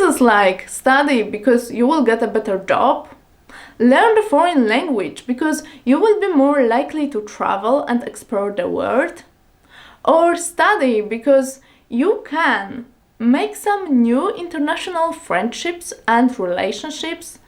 Phrases like study because you will get a better job, learn the foreign language because you will be more likely to travel and explore the world, or study because you can make some new international friendships and relationships,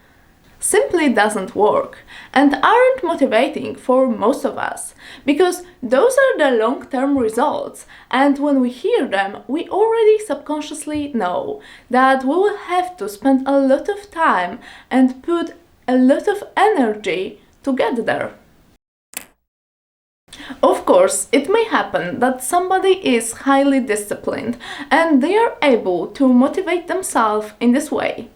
simply doesn't work and aren't motivating for most of us, because those are the long-term results, and when we hear them we already subconsciously know that we will have to spend a lot of time and put a lot of energy to get there. Of course, it may happen that somebody is highly disciplined and they are able to motivate themselves in this way.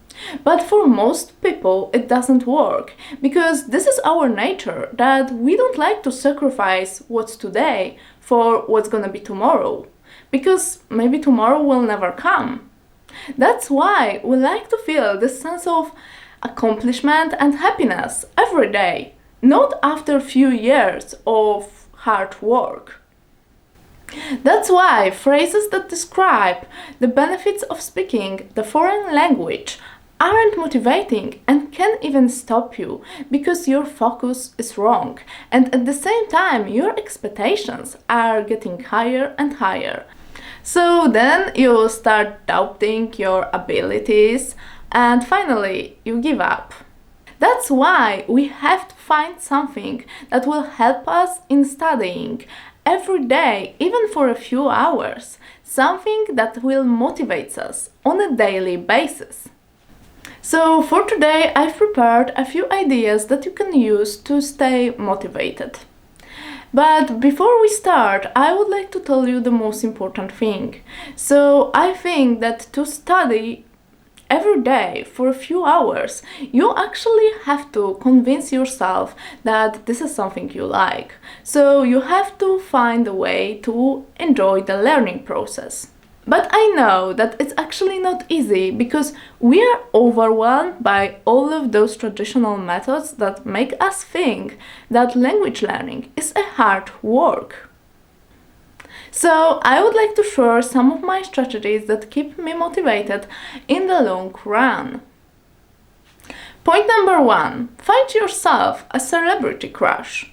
But for most people it doesn't work, because this is our nature, that we don't like to sacrifice what's today for what's gonna be tomorrow, because maybe tomorrow will never come. That's why we like to feel this sense of accomplishment and happiness every day, not after a few years of hard work. That's why phrases that describe the benefits of speaking the foreign language aren't motivating and can even stop you, because your focus is wrong, and at the same time your expectations are getting higher and higher. So then you start doubting your abilities and finally you give up. That's why we have to find something that will help us in studying every day, even for a few hours, something that will motivate us on a daily basis. So for today I've prepared a few ideas that you can use to stay motivated. But before we start, I would like to tell you the most important thing. So I think that to study every day for a few hours, you actually have to convince yourself that this is something you like. So you have to find a way to enjoy the learning process. But I know that it's actually not easy, because we are overwhelmed by all of those traditional methods that make us think that language learning is a hard work. So I would like to share some of my strategies that keep me motivated in the long run. Point number 1. Find yourself a celebrity crush.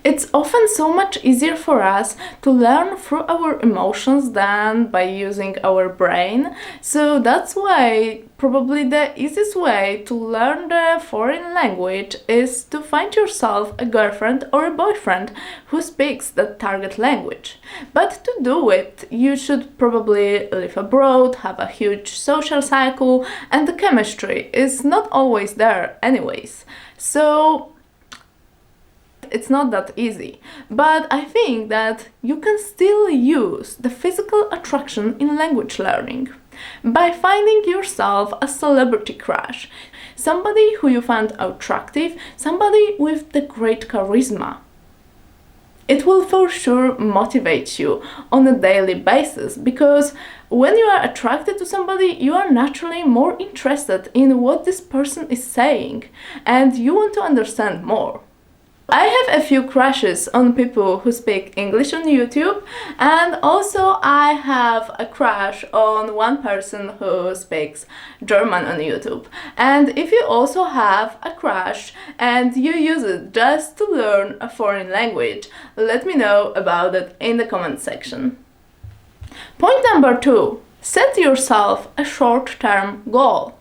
It's often so much easier for us to learn through our emotions than by using our brain. So that's why probably the easiest way to learn the foreign language is to find yourself a girlfriend or a boyfriend who speaks the target language. But to do it, you should probably live abroad, have a huge social cycle, and the chemistry is not always there anyways. So it's not that easy, but I think that you can still use the physical attraction in language learning by finding yourself a celebrity crush, somebody who you find attractive, somebody with the great charisma. It will for sure motivate you on a daily basis, because when you are attracted to somebody, you are naturally more interested in what this person is saying and you want to understand more. I have a few crushes on people who speak English on YouTube, and also I have a crush on one person who speaks German on YouTube. And if you also have a crush and you use it just to learn a foreign language, let me know about it in the comment section. Point number 2. Set yourself a short-term goal.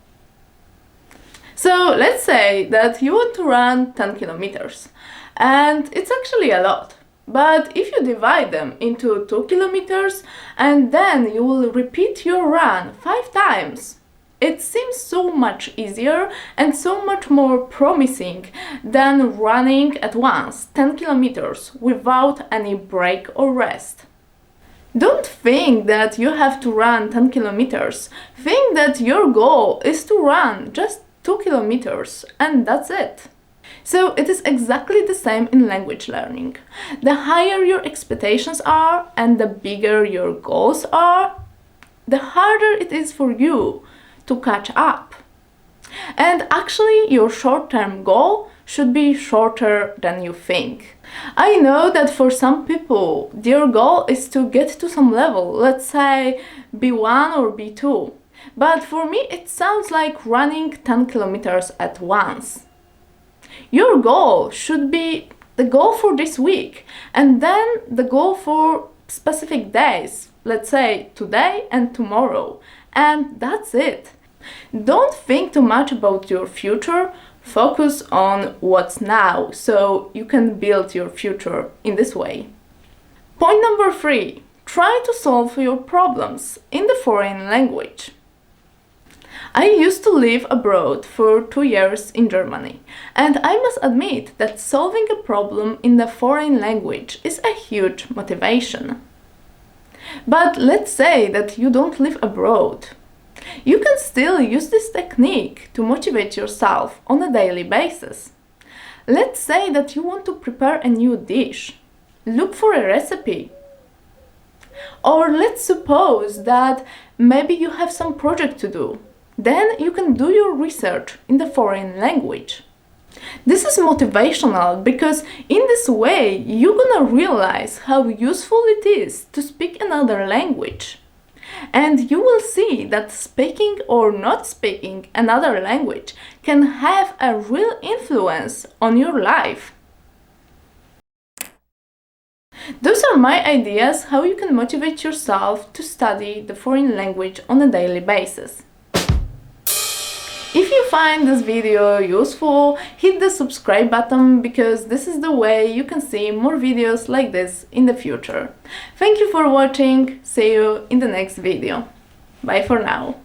So let's say that you want to run 10 kilometers, and it's actually a lot. But if you divide them into 2 kilometers and then you will repeat your run 5 times, it seems so much easier and so much more promising than running at once 10 kilometers without any break or rest. Don't think that you have to run 10 kilometers. Think that your goal is to run just 2 kilometers and that's it. So it is exactly the same in language learning. The higher your expectations are and the bigger your goals are, the harder it is for you to catch up. And actually your short-term goal should be shorter than you think. I know that for some people, their goal is to get to some level, let's say B1 or B2. But for me, it sounds like running 10 kilometers at once. Your goal should be the goal for this week, and then the goal for specific days, let's say today and tomorrow, and that's it. Don't think too much about your future, focus on what's now so you can build your future in this way. Point number 3. Try to solve your problems in the foreign language. I used to live abroad for 2 years in Germany, and I must admit that solving a problem in the foreign language is a huge motivation. But let's say that you don't live abroad. You can still use this technique to motivate yourself on a daily basis. Let's say that you want to prepare a new dish. Look for a recipe. Or let's suppose that maybe you have some project to do. Then you can do your research in the foreign language. This is motivational because in this way you're gonna realize how useful it is to speak another language. And you will see that speaking or not speaking another language can have a real influence on your life. Those are my ideas how you can motivate yourself to study the foreign language on a daily basis. If you find this video useful, hit the subscribe button because this is the way you can see more videos like this in the future. Thank you for watching, see you in the next video. Bye for now.